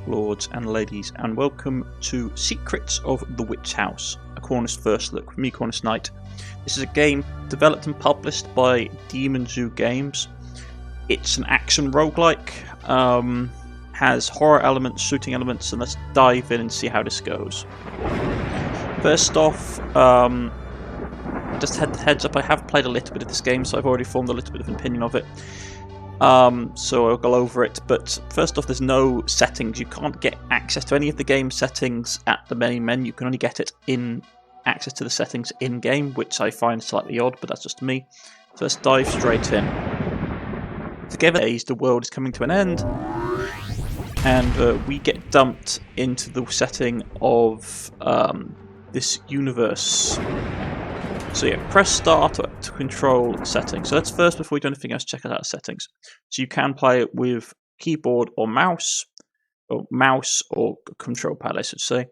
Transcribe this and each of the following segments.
lords and ladies, and welcome to Secrets of the Witch House, a Cornish first look with me, Cornish-Knight. This is a game developed and published by Demon Zoo Games. It's an action roguelike, has horror elements, shooting elements, and let's dive in and see how this goes. First off, just heads up, I have played a little bit of this game, so I've already formed a little bit of an opinion of it. So I'll go over it, but first off, there's no settings. You can't get access to any of the game settings at the main menu. You can only get it in access to the settings in-game, which I find slightly odd, but that's just me. So let's dive straight in. Together, the world is coming to an end, and we get dumped into the setting of this universe. So yeah, press start to control settings. So let's first, before we do anything else, check out settings. So you can play it with keyboard or mouse or control pad, I should say.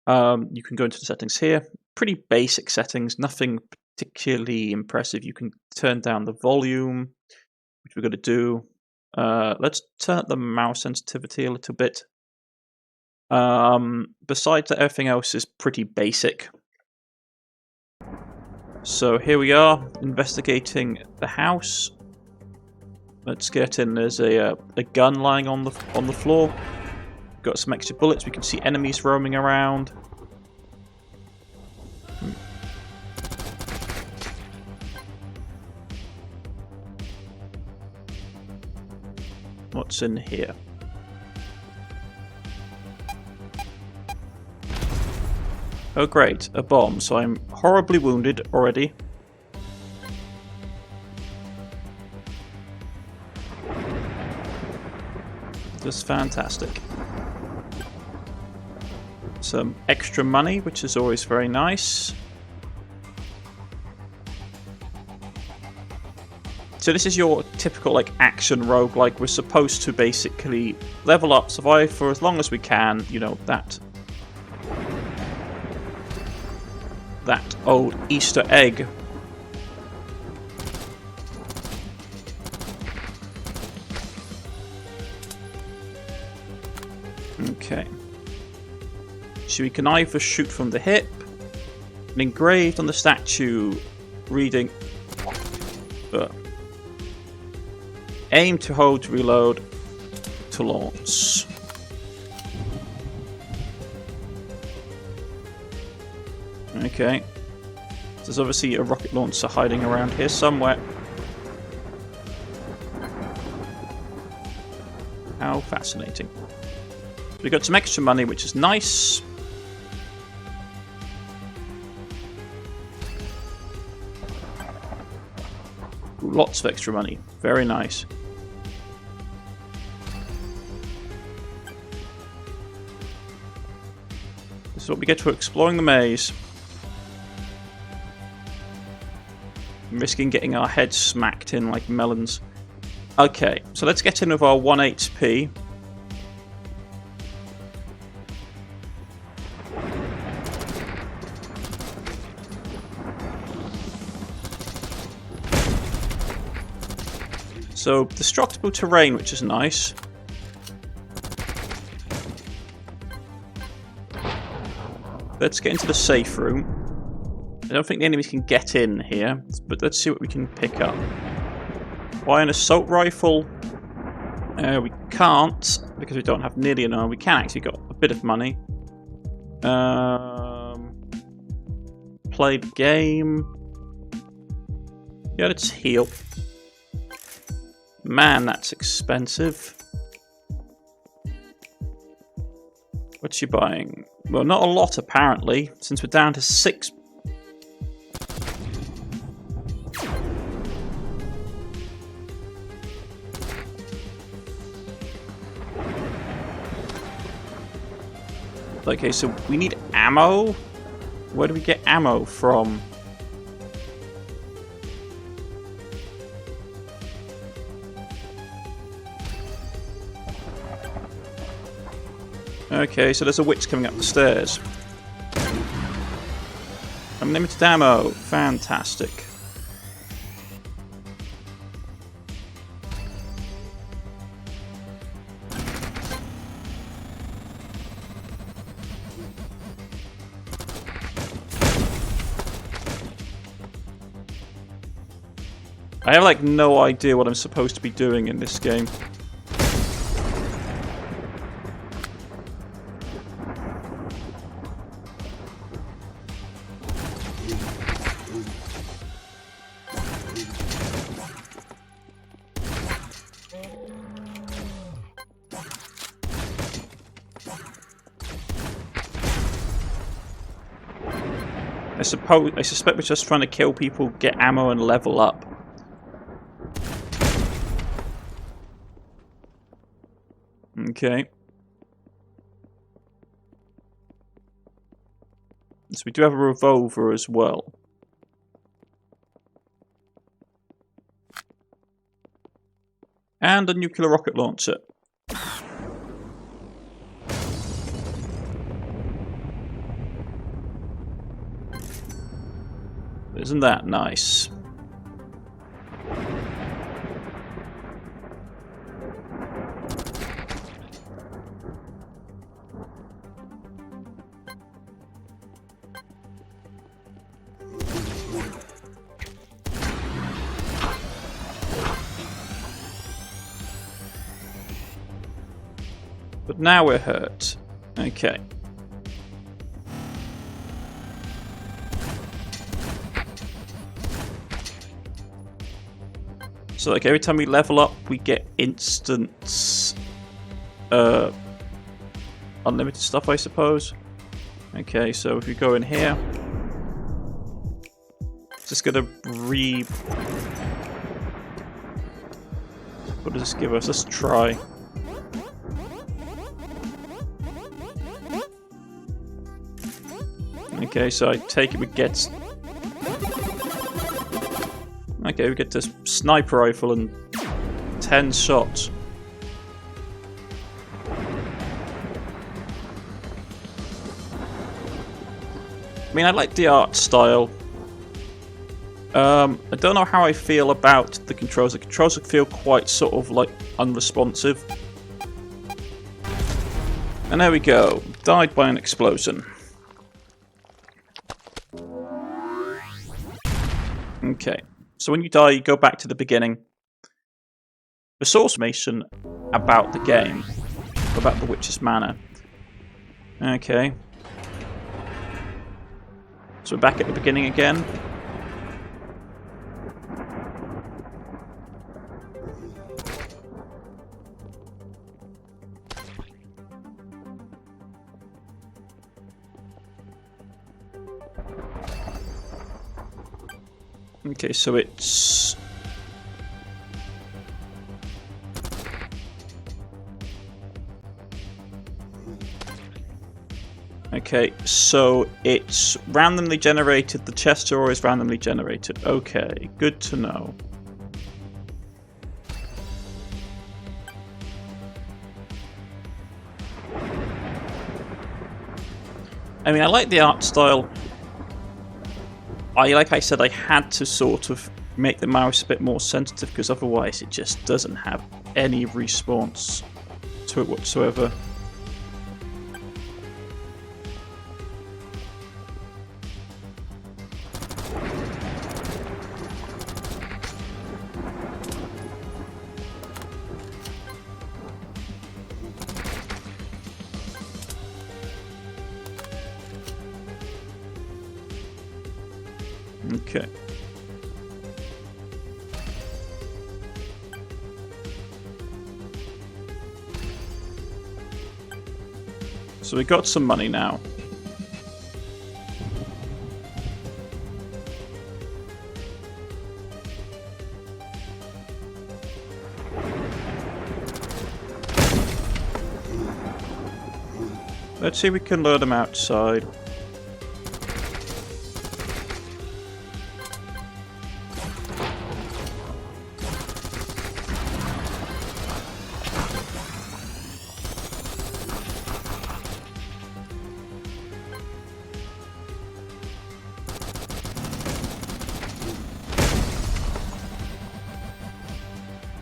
You can go into the settings here. Pretty basic settings, nothing particularly impressive. You can turn down the volume, which we're going to do. Let's turn up the mouse sensitivity a little bit. Besides that, everything else is pretty basic. So here we are, investigating the house. Let's get in. There's a gun lying on the floor. Got some extra bullets. We can see enemies roaming around. What's in here? Oh great, a bomb, so I'm horribly wounded already. Just fantastic. Some extra money, which is always very nice. So this is your typical action roguelike. We're supposed to basically level up, survive for as long as we can, you know, that old Easter egg. Okay. So we can either shoot from the hip, and engraved on the statue, reading, aim to hold to reload to launch. Okay. There's obviously a rocket launcher hiding around here somewhere. How fascinating. We got some extra money, which is nice. Ooh, lots of extra money. Very nice. This is what we get for exploring the maze. Risking getting our heads smacked in like melons. Okay, so let's get in with our 1 HP. So, destructible terrain, which is nice. Let's get into the safe room. I don't think the enemies can get in here, but let's see what we can pick up. Why an assault rifle? We can't, because we don't have nearly enough. We can actually got a bit of money. Play the game. Yeah, let's heal. Man, that's expensive. What's you buying? Well, not a lot apparently, since we're down to 6. Okay, so we need ammo. Where do we get ammo from? Okay, so there's a witch coming up the stairs. Unlimited ammo. Fantastic. I have like no idea what I'm supposed to be doing in this game. I suspect we're just trying to kill people, get ammo, and level up. Okay. So we do have a revolver as well. And a nuclear rocket launcher. Isn't that nice? But now we're hurt. Okay. So like every time we level up, we get instant unlimited stuff, I suppose. Okay, so if we go in here, it's just gonna what does this give us? Let's try. Okay, so I take it we get... Okay, we get this sniper rifle and 10 shots. I mean, I like the art style. I don't know how I feel about the controls. The controls feel quite sort of like unresponsive. And there we go. Died by an explosion. Okay. So when you die, you go back to the beginning. The source information about the game, about the Witch's Manor. Okay. So we're back at the beginning again. Okay, so it's... Okay, so it's randomly generated. The chests are always randomly generated. Okay, good to know. I mean, I like the art style. Like I said, I had to sort of make the mouse a bit more sensitive because otherwise it just doesn't have any response to it whatsoever. Okay. So we got some money now. Let's see if we can lure them outside.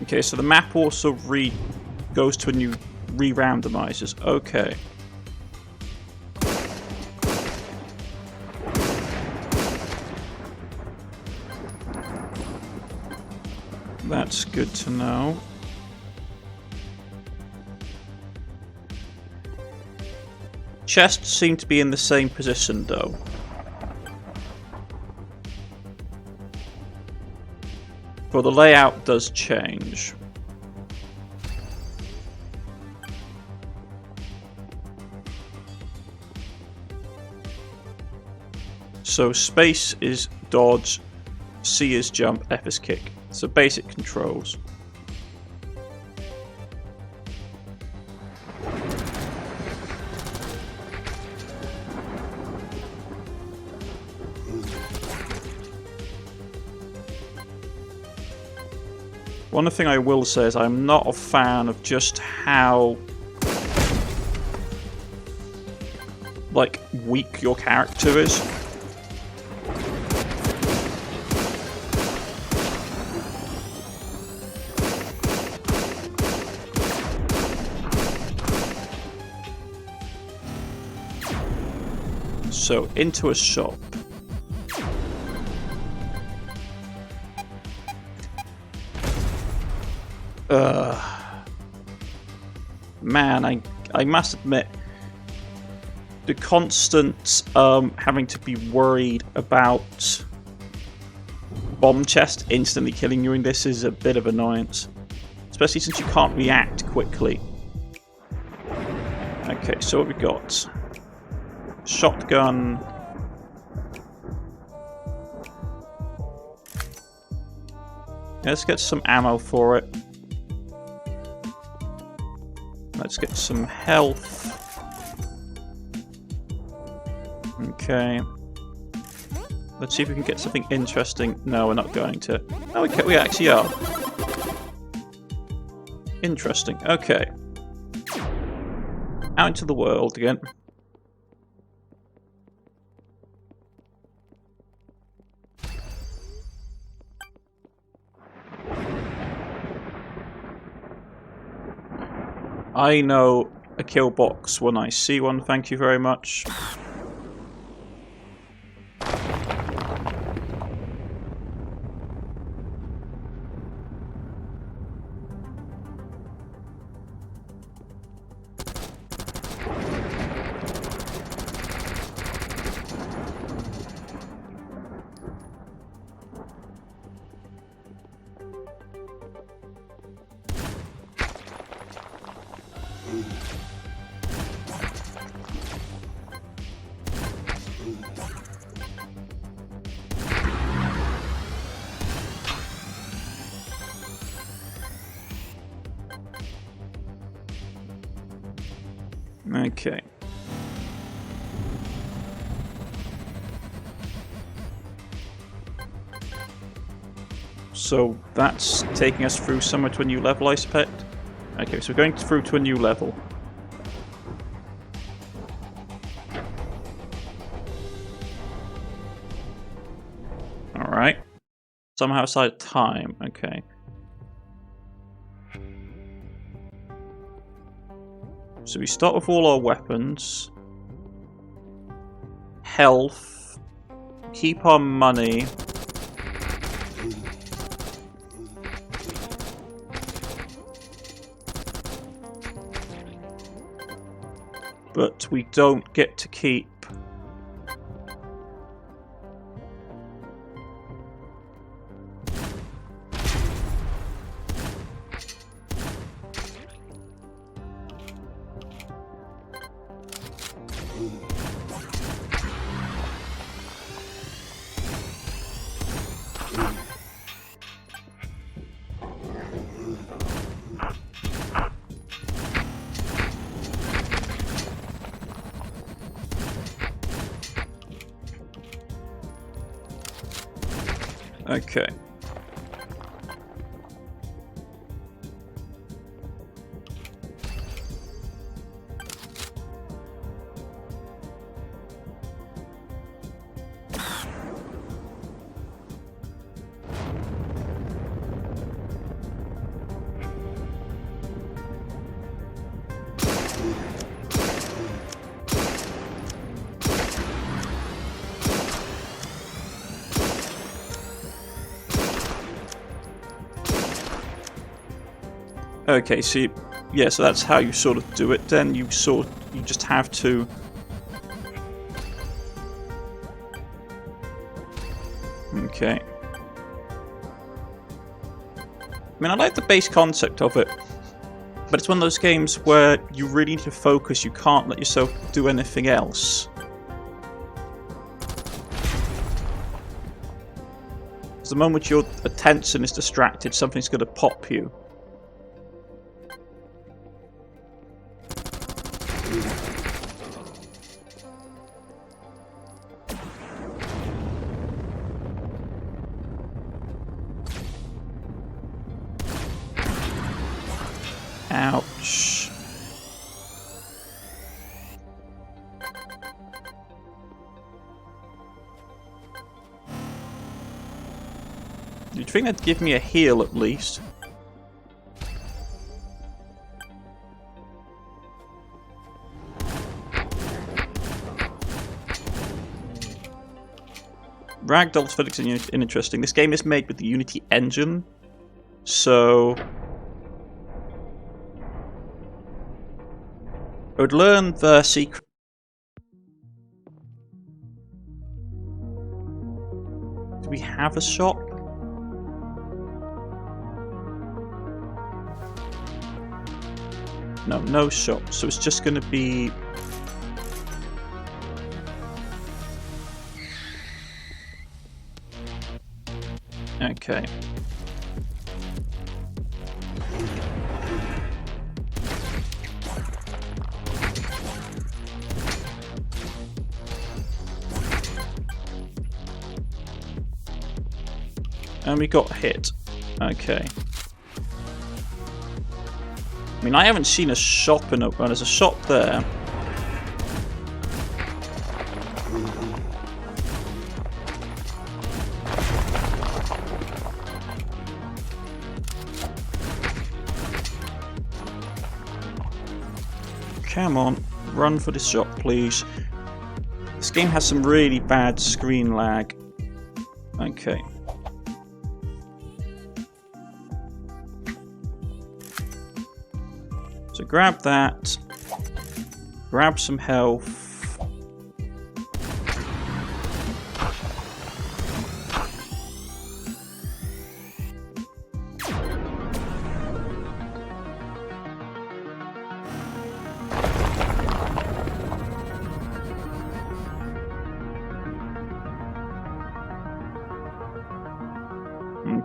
Okay, so the map also goes to a new re-randomizers. Okay. That's good to know. Chests seem to be in the same position though. But the layout does change. So space is dodge, C is jump, F is kick. So basic controls. One thing I will say is I'm not a fan of just how like weak your character is. So, into a shop. Man, I must admit, the constant having to be worried about bomb chest instantly killing you in this is a bit of annoyance. Especially since you can't react quickly. Okay, so what we got? Shotgun. Let's get some ammo for it. Let's get some health. Okay. Let's see if we can get something interesting. No, we're not going to. Oh, we actually are. Interesting. Okay. Out into the world again. I know a kill box when I see one, thank you very much. Okay. So that's taking us through somewhere to a new level, I suspect. Okay, so we're going through to a new level. Alright. Somehow outside time, okay. So we start with all our weapons. Health. Keep our money. But we don't get to keep okay. Okay, see, yeah, so that's how you sort of do it. Then you just have to. Okay. I mean, I like the base concept of it, but it's one of those games where you really need to focus. You can't let yourself do anything else. The moment your attention is distracted, something's going to pop you. Ouch. You'd think that'd give me a heal at least. Ragdoll's physics is interesting. This game is made with the Unity engine, so I would learn the secret. Do we have a shop? No, no shop. So it's just going to be. Okay. And we got hit. Okay. I mean, I haven't seen a shop in a... Well, there's a shop there. Come on, run for the shop, please. This game has some really bad screen lag. Okay. So grab that. Grab some health.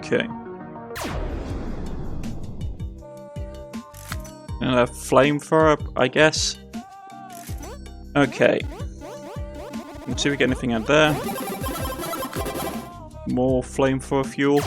Okay. And a flamethrower, I guess. Okay. Let's see if we get anything out there. More flamethrower fuel.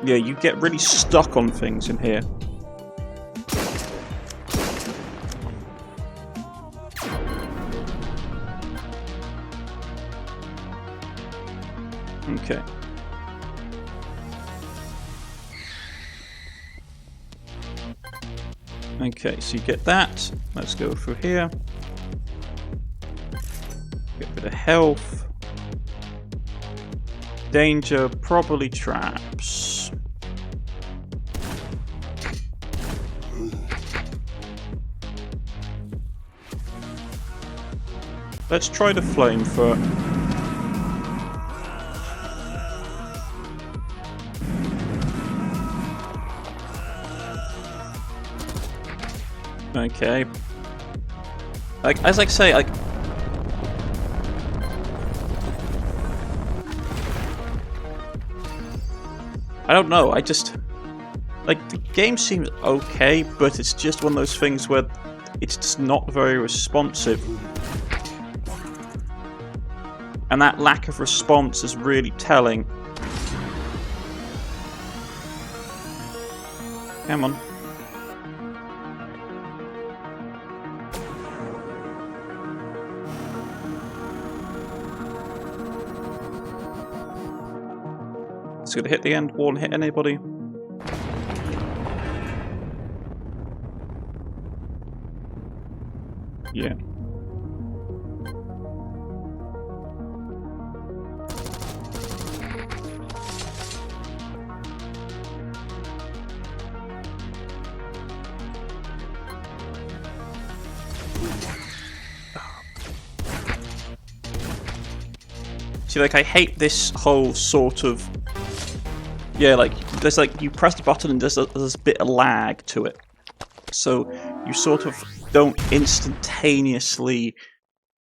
Yeah, you get really stuck on things in here. Okay. Okay, so you get that. Let's go through here. Get a bit of health. Danger, probably traps. Let's try the flamethrower. Okay. Like, as I say, like, I don't know, I just, like, the game seems okay, but it's just one of those things where it's just not very responsive. And that lack of response is really telling. Come on. It's gonna hit the end wall and hit anybody. Yeah. See, like, I hate this whole sort of... Yeah, like, there's like, you press the button and there's a bit of lag to it. So, you sort of don't instantaneously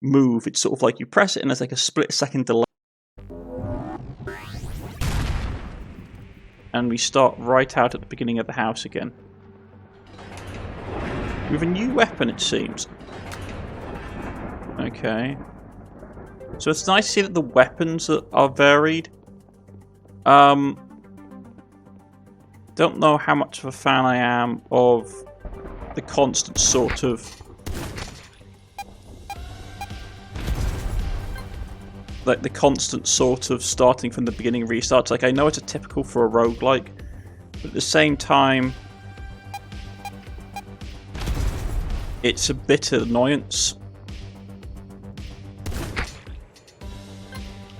move. It's sort of like you press it and there's like a split-second delay. And we start right out at the beginning of the house again. With a new weapon, it seems. Okay. So it's nice to see that the weapons are varied. Don't know how much of a fan I am of the constant sort of... like the constant sort of starting from the beginning restarts. Like, I know it's a typical for a roguelike, but at the same time, it's a bit of annoyance.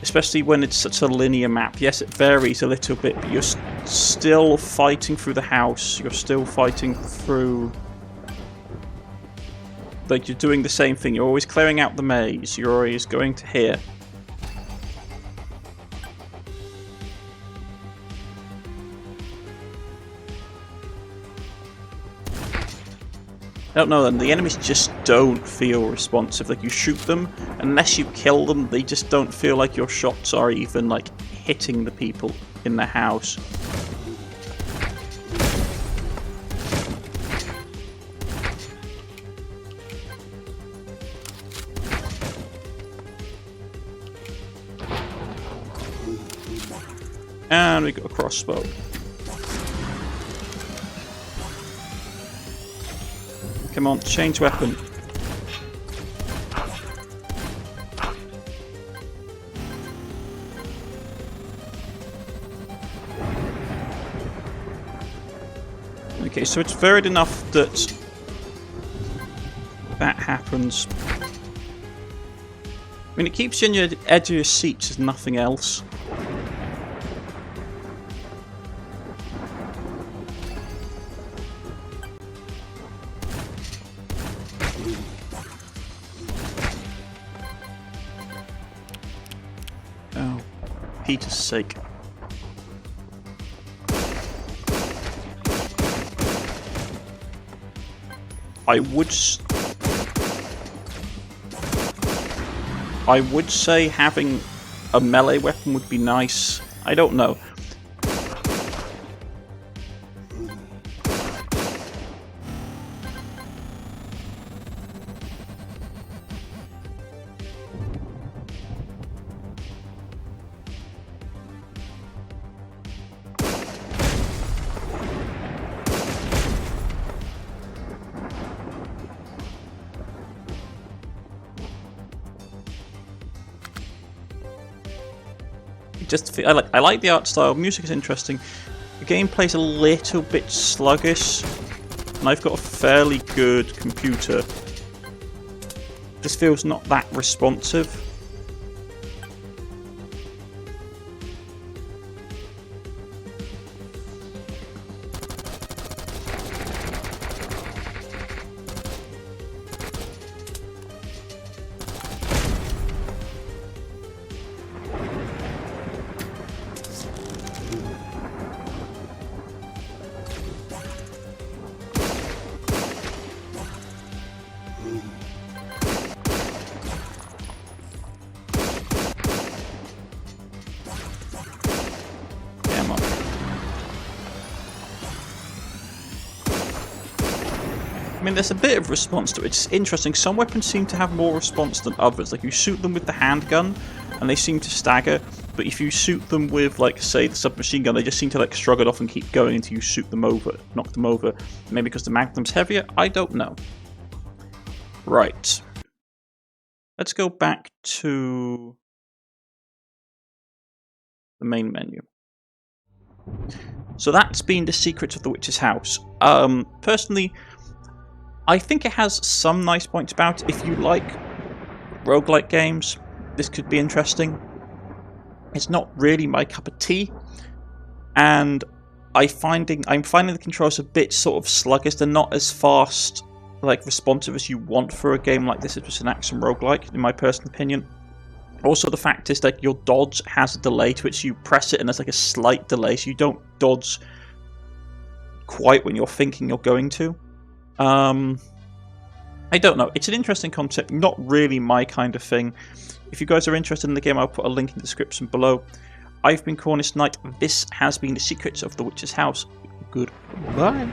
Especially when it's such a linear map. Yes, it varies a little bit, but you're still fighting through the house. You're still fighting through... like, you're doing the same thing. You're always clearing out the maze. You're always going to here. I don't know them. The enemies just don't feel responsive. Like, you shoot them, unless you kill them, they just don't feel like your shots are even, like, hitting the people in the house. And we got a crossbow. Come on, change weapon. Okay, so it's varied enough that that happens. I mean, it keeps you on your edge of your seats as nothing else. Oh, Peter's sake. I would say having a melee weapon would be nice. I don't know. I like the art style. Music is interesting. The gameplay's a little bit sluggish, and I've got a fairly good computer. This feels not that responsive. I mean, there's a bit of response to it. It's interesting. Some weapons seem to have more response than others. Like, you shoot them with the handgun, and they seem to stagger. But if you shoot them with, like, say, the submachine gun, they just seem to, like, shrug it off and keep going until you shoot them over, knock them over. Maybe because the magnum's heavier? I don't know. Right. Let's go back to the main menu. So that's been the secrets of the witch's house. Personally, I think it has some nice points about it. If you like roguelike games, this could be interesting. It's not really my cup of tea, and I'm finding the controls a bit sort of sluggish. They're not as fast, like responsive as you want for a game like this. It's just an action roguelike, in my personal opinion. Also, the fact is that your dodge has a delay to which you press it, and there's like a slight delay, so you don't dodge quite when you're thinking you're going to. I don't know. It's an interesting concept, not really my kind of thing. If you guys are interested in the game, I'll put a link in the description below. I've been Cornish-Knight. This has been The Secrets of the Witch's House. Goodbye.